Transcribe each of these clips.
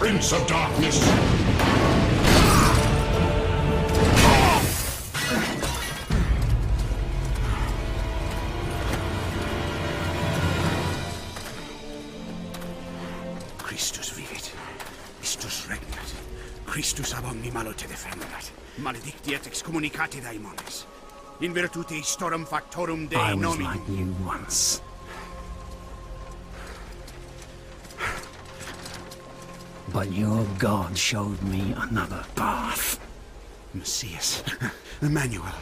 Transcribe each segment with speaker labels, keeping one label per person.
Speaker 1: Prince of Darkness.
Speaker 2: Christus vivit, Christus regnat, Christus ab omni malo te defendat, maledictiet excommunicati daemones, in virtute historum factorum Dei
Speaker 3: I was
Speaker 2: nomini.
Speaker 3: like you once. But your God showed me another path.
Speaker 2: Messias, Emmanuel,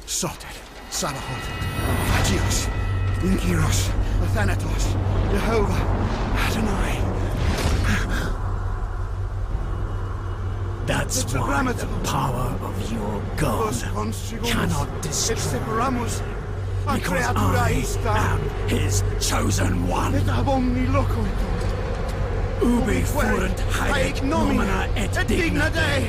Speaker 2: Soter, Sabaoth, Hagios, Inkyros, Athanatos, Jehovah, Adonai.
Speaker 3: That's why the power of your God cannot destroy. Because I am his chosen one. Ubi fuerunt haec nomina et digna Dei,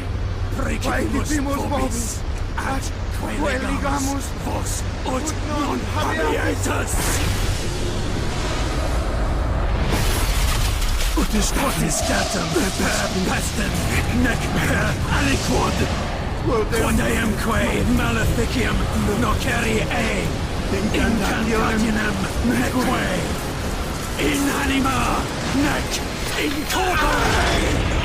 Speaker 3: precipimus vobis, at quae legamus vos ut non habietus. Ut scatum per pestem, nec per aliquod, quod eamque maleficium nocere incantationem neque, in anima nec in corpore.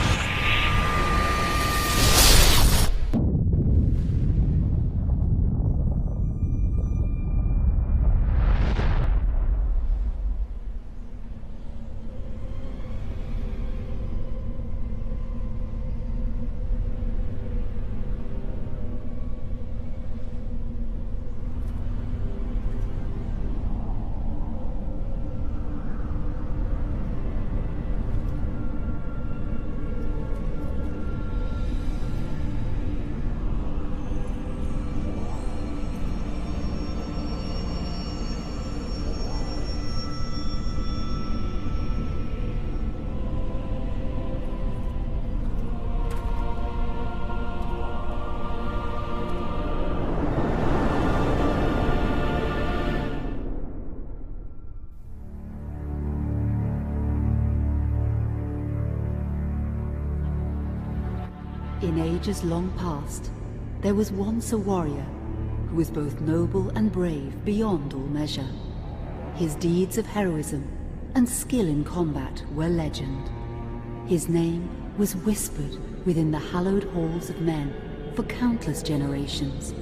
Speaker 4: In ages long past, there was once a warrior who was both noble and brave beyond all measure. His deeds of heroism and skill in combat were legend. His name was whispered within the hallowed halls of men for countless generations.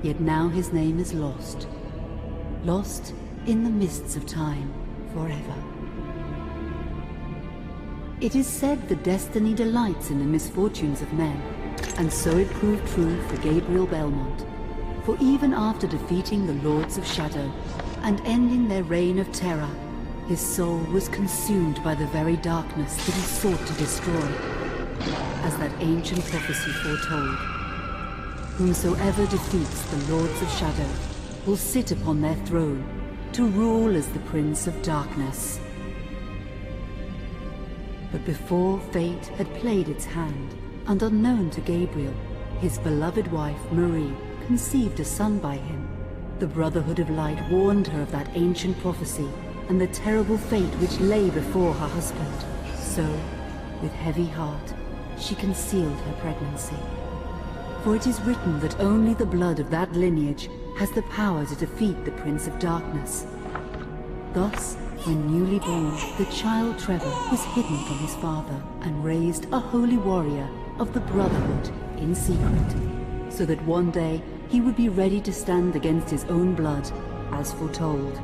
Speaker 4: Yet now his name is lost, lost in the mists of time forever. It is said that destiny delights in the misfortunes of men, and so it proved true for Gabriel Belmont. For even after defeating the Lords of Shadow and ending their reign of terror, his soul was consumed by the very darkness that he sought to destroy, as that ancient prophecy foretold. Whomsoever defeats the Lords of Shadow will sit upon their throne to rule as the Prince of Darkness. But before fate had played its hand, and unknown to Gabriel, his beloved wife Marie conceived a son by him. The Brotherhood of Light warned her of that ancient prophecy and the terrible fate which lay before her husband. So, with heavy heart, she concealed her pregnancy. For it is written that only the blood of that lineage has the power to defeat the Prince of Darkness, Thus, when newly born, the child Trevor was hidden from his father and raised a holy warrior of the Brotherhood in secret, so that one day he would be ready to stand against his own blood, as foretold.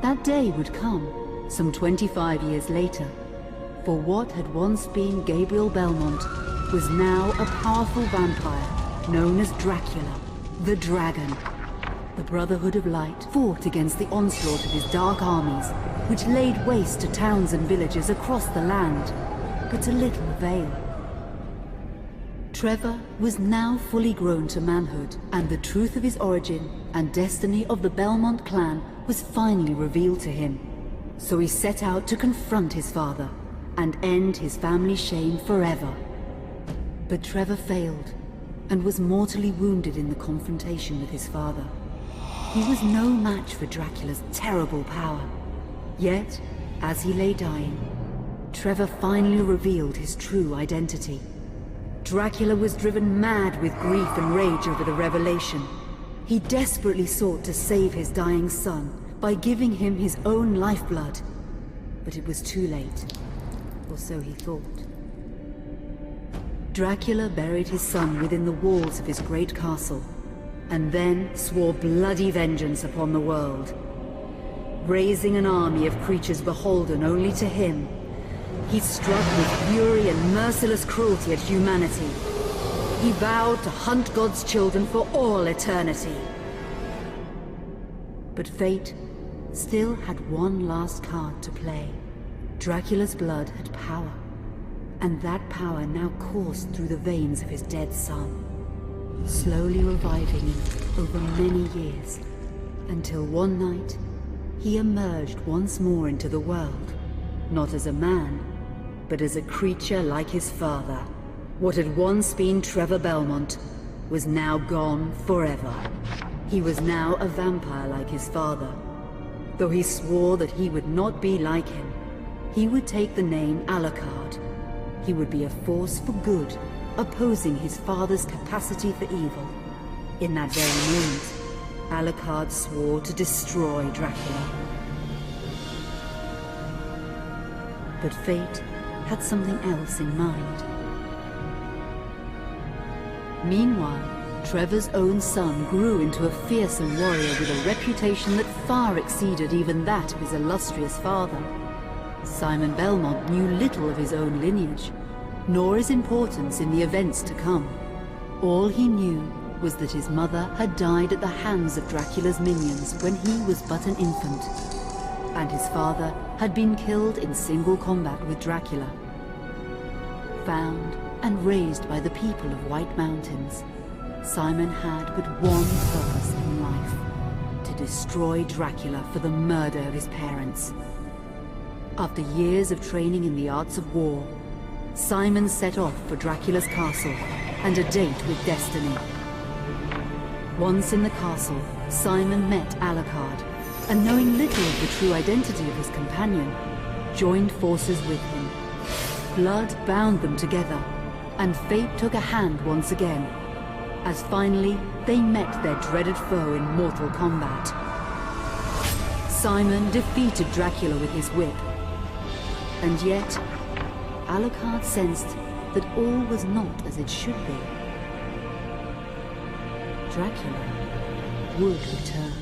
Speaker 4: That day would come some 25 years later, for what had once been Gabriel Belmont was now a powerful vampire known as Dracula, the Dragon. The Brotherhood of Light fought against the onslaught of his dark armies, which laid waste to towns and villages across the land, but to little avail. Trevor was now fully grown to manhood, and the truth of his origin and destiny of the Belmont clan was finally revealed to him. So he set out to confront his father and end his family's shame forever. But Trevor failed and was mortally wounded in the confrontation with his father. He was no match for Dracula's terrible power. Yet, as he lay dying, Trevor finally revealed his true identity. Dracula was driven mad with grief and rage over the revelation. He desperately sought to save his dying son by giving him his own lifeblood. But it was too late, or so he thought. Dracula buried his son within the walls of his great castle, and then swore bloody vengeance upon the world. Raising an army of creatures beholden only to him, he struck with fury and merciless cruelty at humanity. He vowed to hunt God's children for all eternity. But fate still had one last card to play. Dracula's blood had power, and that power now coursed through the veins of his dead son, slowly reviving him over many years, until one night he emerged once more into the world, not as a man, but as a creature like his father. What had once been Trevor Belmont was now gone forever. He was now a vampire like his father. Though he swore that he would not be like him, he would take the name Alucard. He would be a force for good, opposing his father's capacity for evil. In that very moment, Alucard swore to destroy Dracula. But fate had something else in mind. Meanwhile, Trevor's own son grew into a fearsome warrior with a reputation that far exceeded even that of his illustrious father. Simon Belmont knew little of his own lineage, nor his importance in the events to come. All he knew was that his mother had died at the hands of Dracula's minions when he was but an infant, and his father had been killed in single combat with Dracula. Found and raised by the people of White Mountains, Simon had but one purpose in life: to destroy Dracula for the murder of his parents. After years of training in the arts of war, Simon set off for Dracula's castle and a date with destiny. Once in the castle, Simon met Alucard, and knowing little of the true identity of his companion, joined forces with him. Blood bound them together, and fate took a hand once again, as finally they met their dreaded foe in mortal combat. Simon defeated Dracula with his whip, and yet Alucard sensed that all was not as it should be. Dracula would return.